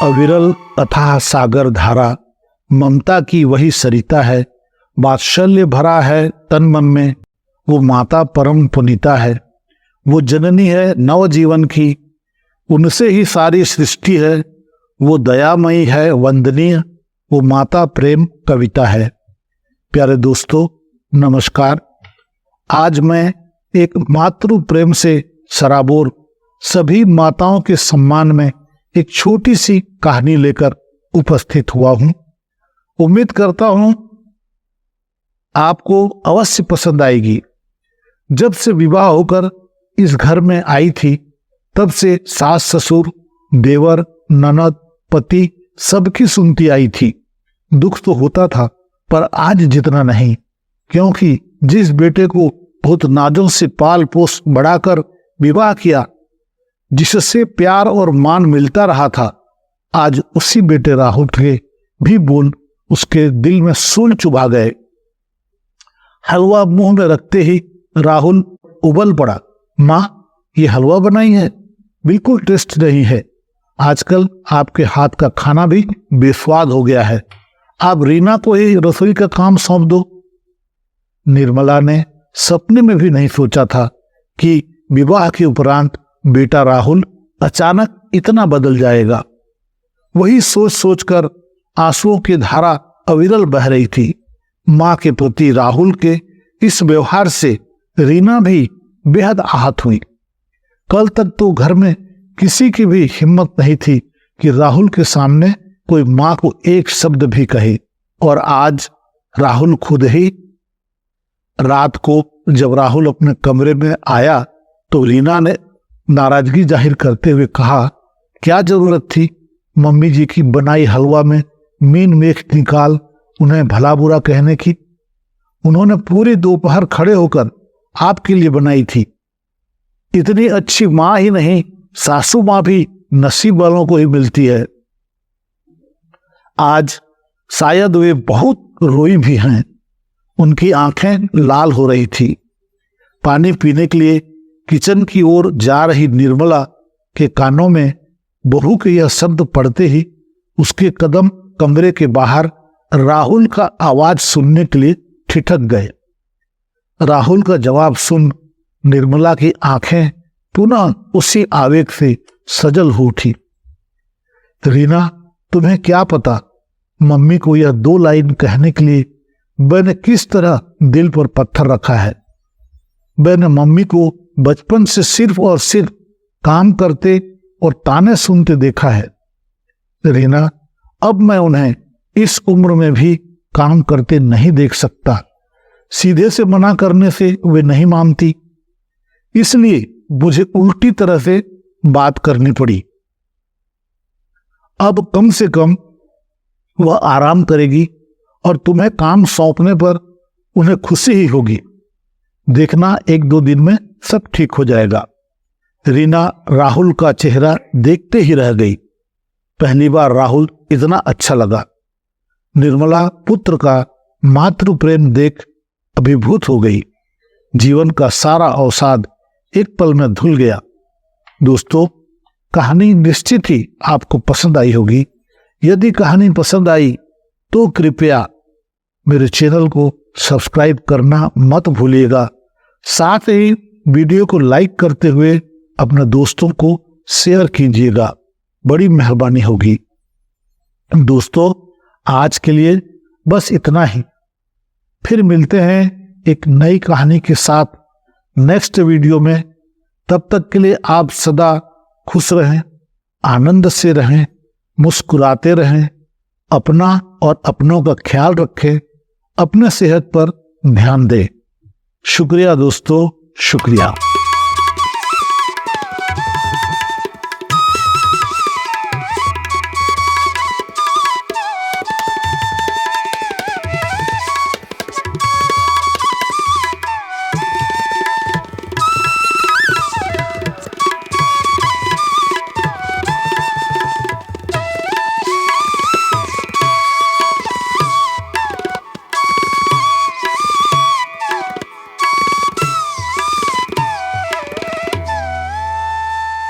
अविरल अथाह सागर धारा, ममता की वही सरिता है। वात्सल्य भरा है तन मन में, वो माता परम पुनीता है। वो जननी है नव जीवन की, उनसे ही सारी सृष्टि है। वो दयामयी है वंदनीय, वो माता प्रेम कविता है। प्यारे दोस्तों नमस्कार। आज मैं एक मातृ प्रेम से सराबोर सभी माताओं के सम्मान में एक छोटी सी कहानी लेकर उपस्थित हुआ हूं। उम्मीद करता हूं आपको अवश्य पसंद आएगी। जब से विवाह होकर इस घर में आई थी तब से सास ससुर देवर ननद पति सबकी सुनती आई थी। दुख तो होता था पर आज जितना नहीं, क्योंकि जिस बेटे को बहुत नाजुक से पाल पोस बढ़ाकर विवाह किया, जिससे प्यार और मान मिलता रहा था, आज उसी बेटे राहुल के भी बोल उसके दिल में सूल चुभा गए। हलवा मुंह में रखते ही राहुल उबल पड़ा। माँ, ये हलवा बनाई है? बिल्कुल टेस्ट नहीं है। आजकल आपके हाथ का खाना भी बेस्वाद हो गया है। आप रीना को ही रसोई का काम सौंप दो। निर्मला ने सपने में भी नहीं सोचा था कि विवाह के उपरांत बेटा राहुल अचानक इतना बदल जाएगा। वही सोच सोचकर आंसुओं की धारा अविरल बह रही थी। मां के प्रति राहुल के इस व्यवहार से रीना भी बेहद आहत हुई। कल तक तो घर में किसी की भी हिम्मत नहीं थी कि राहुल के सामने कोई मां को एक शब्द भी कहे, और आज राहुल खुद ही। रात को जब राहुल अपने कमरे में आया तो रीना ने नाराजगी जाहिर करते हुए कहा, क्या जरूरत थी मम्मी जी की बनाई हलवा में मीन मेख निकाल उन्हें भला बुरा कहने की? उन्होंने पूरी दोपहर खड़े होकर आपके लिए बनाई थी। इतनी अच्छी मां ही नहीं, सासू मां भी नसीब वालों को ही मिलती है। आज शायद वे बहुत रोई भी हैं। उनकी आंखें लाल हो रही थी। पानी पीने के लिए किचन की ओर जा रही निर्मला के कानों में बहू के यह शब्द पड़ते ही उसके कदम कमरे के बाहर राहुल का आवाज सुनने के लिए ठिठक गए। राहुल का जवाब सुन निर्मला की आंखें पुनः उसी आवेग से सजल हो उठी। रीना, तुम्हें क्या पता मम्मी को यह 2 लाइन कहने के लिए मैंने किस तरह दिल पर पत्थर रखा है। मैंने मम्मी को बचपन से सिर्फ और सिर्फ काम करते और ताने सुनते देखा है। रीना, अब मैं उन्हें इस उम्र में भी काम करते नहीं देख सकता। सीधे से मना करने से वे नहीं मानती, इसलिए मुझे उल्टी तरह से बात करनी पड़ी। अब कम से कम वह आराम करेगी और तुम्हें काम सौंपने पर उन्हें खुशी ही होगी। देखना 1-2 दिन में सब ठीक हो जाएगा। रीना राहुल का चेहरा देखते ही रह गई। पहली बार राहुल इतना अच्छा लगा। निर्मला पुत्र का मातृ प्रेम देख अभिभूत हो गई। जीवन का सारा अवसाद एक पल में धुल गया। दोस्तों, कहानी निश्चित ही आपको पसंद आई होगी। यदि कहानी पसंद आई तो कृपया मेरे चैनल को सब्सक्राइब करना मत भूलिएगा। साथ ही वीडियो को लाइक करते हुए अपने दोस्तों को शेयर कीजिएगा, बड़ी मेहरबानी होगी। दोस्तों, आज के लिए बस इतना ही। फिर मिलते हैं एक नई कहानी के साथ नेक्स्ट वीडियो में। तब तक के लिए आप सदा खुश रहें, आनंद से रहें, मुस्कुराते रहें, अपना और अपनों का ख्याल रखें, अपने सेहत पर ध्यान दें। शुक्रिया दोस्तों, शुक्रिया।